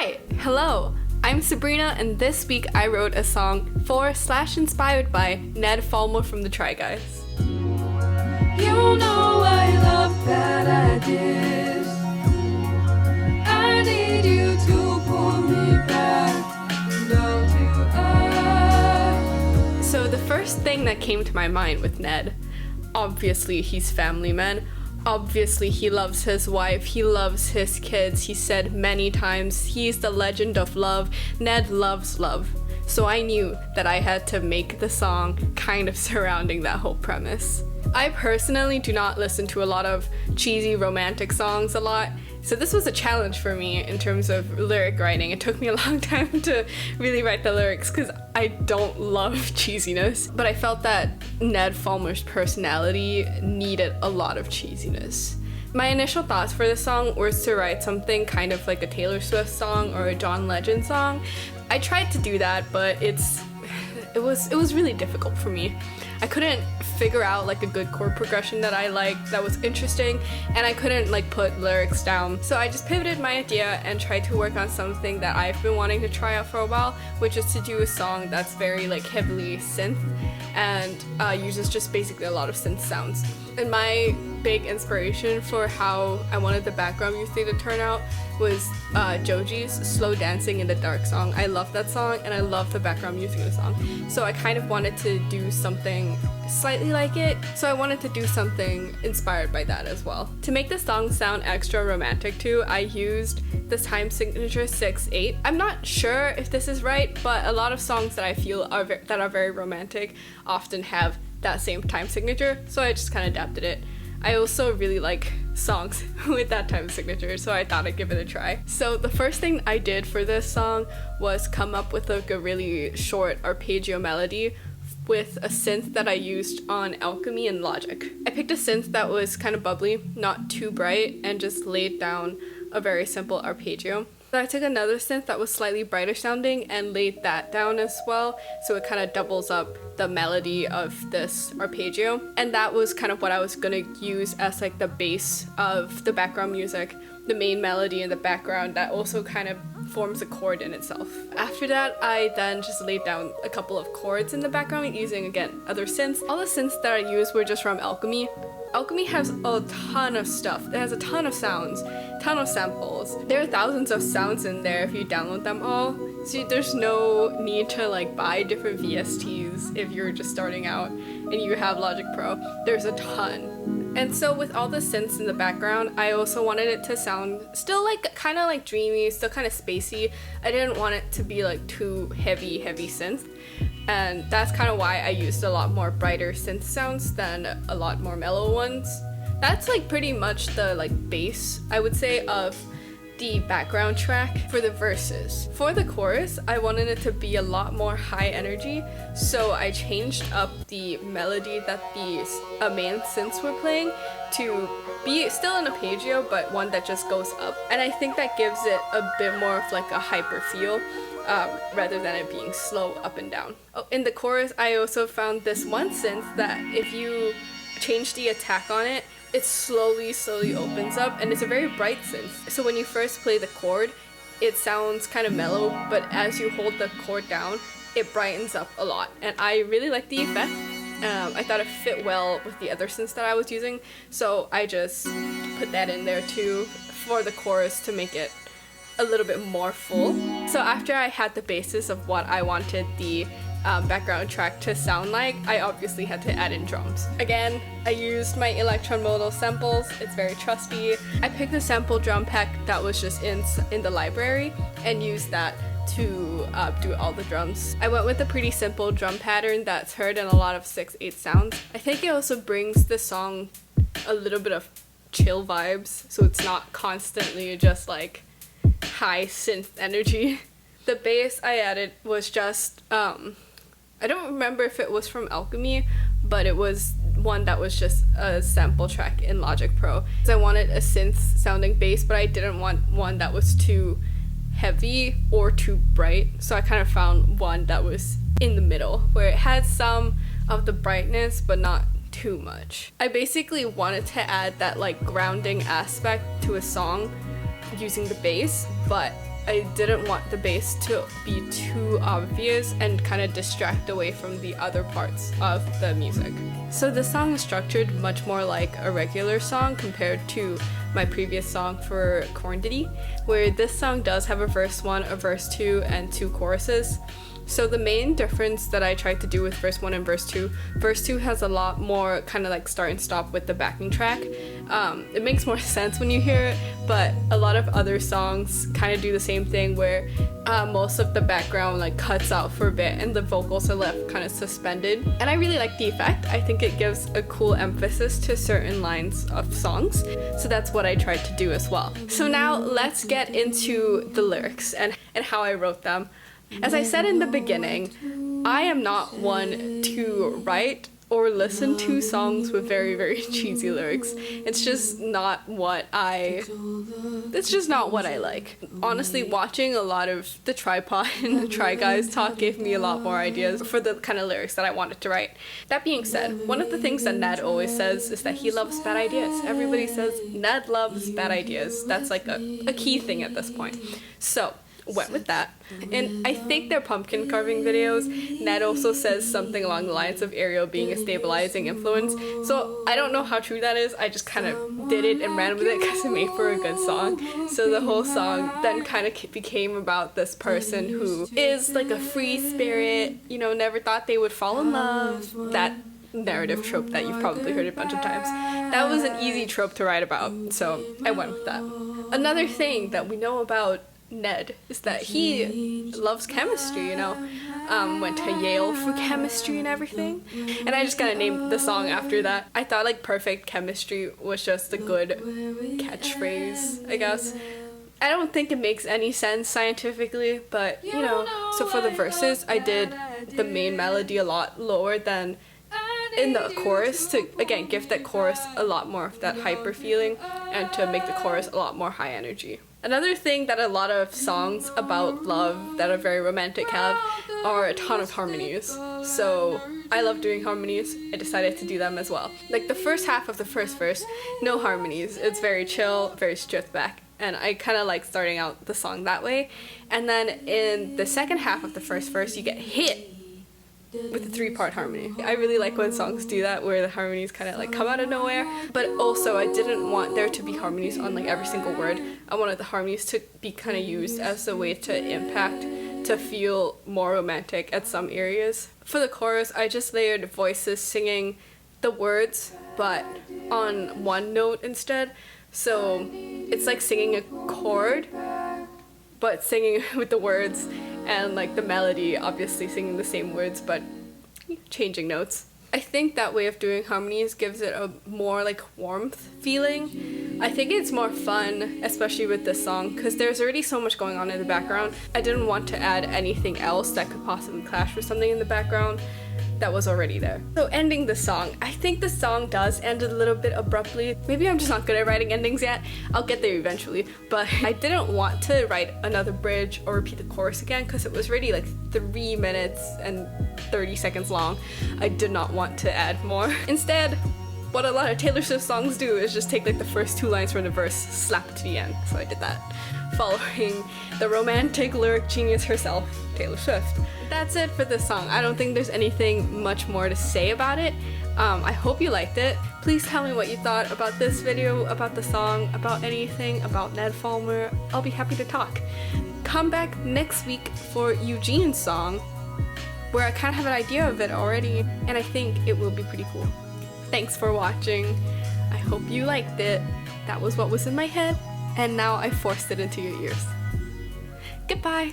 Hi, hello, I'm Sabrina, and this week I wrote a song for/inspired by Ned Fulmer from the Try Guys. You know I love bad ideas. I need you to pull me back down to earth. So the first thing that came to my mind with Ned, obviously he's family man. Obviously he loves his wife, he loves his kids. He said many times, he's the legend of love. Ned loves love. So I knew that I had to make the song kind of surrounding that whole premise. I personally do not listen to a lot of cheesy romantic songs a lot, so this was a challenge for me in terms of lyric writing. It took me a long time to really write the lyrics because I don't love cheesiness, but I felt that Ned Fulmer's personality needed a lot of cheesiness. My initial thoughts for this song was to write something kind of like a Taylor Swift song or a John Legend song. I tried to do that, but it was really difficult for me. I couldn't figure out like a good chord progression that I liked, that was interesting, and I couldn't like put lyrics down. So I just pivoted my idea and tried to work on something that I've been wanting to try out for a while, which is to do a song that's very like heavily synth and uses just basically a lot of synth sounds. And my big inspiration for how I wanted the background music to turn out was Joji's Slow Dancing in the Dark song. I love that song and I love the background music of the song. So I kind of wanted to do something slightly like it. So I wanted to do something inspired by that as well. To make the song sound extra romantic too, I used this time signature 6/8. I'm not sure if this is right, but a lot of songs that I feel are very romantic often have that same time signature, so I just kind of adapted it. I also really like songs with that time signature, so I thought I'd give it a try. So the first thing I did for this song was come up with like a really short arpeggio melody with a synth that I used on Alchemy and Logic. I picked a synth that was kind of bubbly, not too bright, and just laid down a very simple arpeggio. So I took another synth that was slightly brighter sounding and laid that down as well, so it kind of doubles up the melody of this arpeggio. And that was kind of what I was gonna use as like the base of the background music, the main melody in the background that also kind of forms a chord in itself. After that, I then just laid down a couple of chords in the background using, again, other synths. All the synths that I used were just from Alchemy. Alchemy has a ton of stuff. It has a ton of sounds, ton of samples. There are thousands of sounds in there if you download them all. So there's no need to like buy different VSTs if you're just starting out and you have Logic Pro. There's a ton. And so with all the synths in the background, I also wanted it to sound still like kind of like dreamy, still kind of spacey. I didn't want it to be like too heavy synth. And that's kind of why I used a lot more brighter synth sounds than a lot more mellow ones. That's like pretty much the like base, I would say, of the background track for the verses. For the chorus, I wanted it to be a lot more high energy, so I changed up the melody that these main synths were playing to be still an arpeggio, but one that just goes up. And I think that gives it a bit more of like a hyper feel. Rather than it being slow up and down. Oh, in the chorus, I also found this one synth that if you change the attack on it, it slowly opens up, and it's a very bright synth. So when you first play the chord, it sounds kind of mellow, but as you hold the chord down, it brightens up a lot, and I really like the effect. I thought it fit well with the other synths that I was using, so I just put that in there too for the chorus to make it a little bit more full. So after I had the basis of what I wanted the background track to sound like, I obviously had to add in drums. Again, I used my Electron Modal samples. It's very trusty. I picked a sample drum pack that was just in the library and used that to do all the drums. I went with a pretty simple drum pattern that's heard in a lot of 6/8 sounds. I think it also brings the song a little bit of chill vibes, so it's not constantly just like high synth energy. The bass I added was just, I don't remember if it was from Alchemy, but it was one that was just a sample track in Logic Pro. I wanted a synth sounding bass, but I didn't want one that was too heavy or too bright, so I kind of found one that was in the middle, where it had some of the brightness, but not too much. I basically wanted to add that like grounding aspect to a song using the bass, but I didn't want the bass to be too obvious and kind of distract away from the other parts of the music. So the song is structured much more like a regular song compared to my previous song for Quantity, where this song does have a verse 1, a verse 2, and 2 choruses. So the main difference that I tried to do with verse 1 and verse 2 has a lot more kind of like start and stop with the backing track. It makes more sense when you hear it, but a lot of other songs kind of do the same thing where most of the background like cuts out for a bit and the vocals are left kind of suspended. And I really like the effect. I think it gives a cool emphasis to certain lines of songs. So that's what I tried to do as well. So now let's get into the lyrics and how I wrote them. As I said in the beginning, I am not one to write or listen to songs with very, very cheesy lyrics. It's just not what I like. Honestly, watching a lot of the Tripod and the Try Guys talk gave me a lot more ideas for the kind of lyrics that I wanted to write. That being said, one of the things that Ned always says is that he loves bad ideas. Everybody says Ned loves bad ideas. That's like a key thing at this point. So went with that. And I think their pumpkin carving videos, Ned also says something along the lines of Ariel being a stabilizing influence. So I don't know how true that is. I just kind of did it and ran with it because it made for a good song. So the whole song then kind of became about this person who is like a free spirit, you know, never thought they would fall in love. That narrative trope that you've probably heard a bunch of times. That was an easy trope to write about, so I went with that. Another thing that we know about Ned is that he loves chemistry, you know. Went to Yale for chemistry and everything, and I just kind of named the song after that. I thought like perfect chemistry was just a good catchphrase, I guess. I don't think it makes any sense scientifically, but you know. So for the verses, I did the main melody a lot lower than in the chorus to, again, give that chorus a lot more of that hyper feeling and to make the chorus a lot more high energy. Another thing that a lot of songs about love that are very romantic have are a ton of harmonies. So I love doing harmonies. I decided to do them as well. Like the first half of the first verse, no harmonies. It's very chill, very stripped back. And I kind of like starting out the song that way. And then in the second half of the first verse, you get hit with a 3-part harmony. I really like when songs do that, where the harmonies kind of like come out of nowhere. But also I didn't want there to be harmonies on like every single word. I wanted the harmonies to be kind of used as a way to impact, to feel more romantic at some areas. For the chorus, I just layered voices singing the words, but on one note instead. So it's like singing a chord, but singing with the words, and like the melody obviously singing the same words but changing notes. I think that way of doing harmonies gives it a more like warmth feeling. I think it's more fun, especially with this song, because there's already so much going on in the background. I didn't want to add anything else that could possibly clash with something in the background that was already there. So ending the song, I think the song does end a little bit abruptly. Maybe I'm just not good at writing endings yet. I'll get there eventually, but I didn't want to write another bridge or repeat the chorus again because it was already like 3 minutes and 30 seconds long. I did not want to add more. Instead, what a lot of Taylor Swift songs do is just take like the first 2 lines from the verse, slap it to the end. So I did that, following the romantic lyric genius herself, Taylor Swift. That's it for this song. I don't think there's anything much more to say about it. I hope you liked it. Please tell me what you thought about this video, about the song, about anything, about Ned Fulmer. I'll be happy to talk. Come back next week for Eugene's song, where I kind of have an idea of it already, and I think it will be pretty cool. Thanks for watching. I hope you liked it. That was what was in my head, and now I forced it into your ears. Goodbye.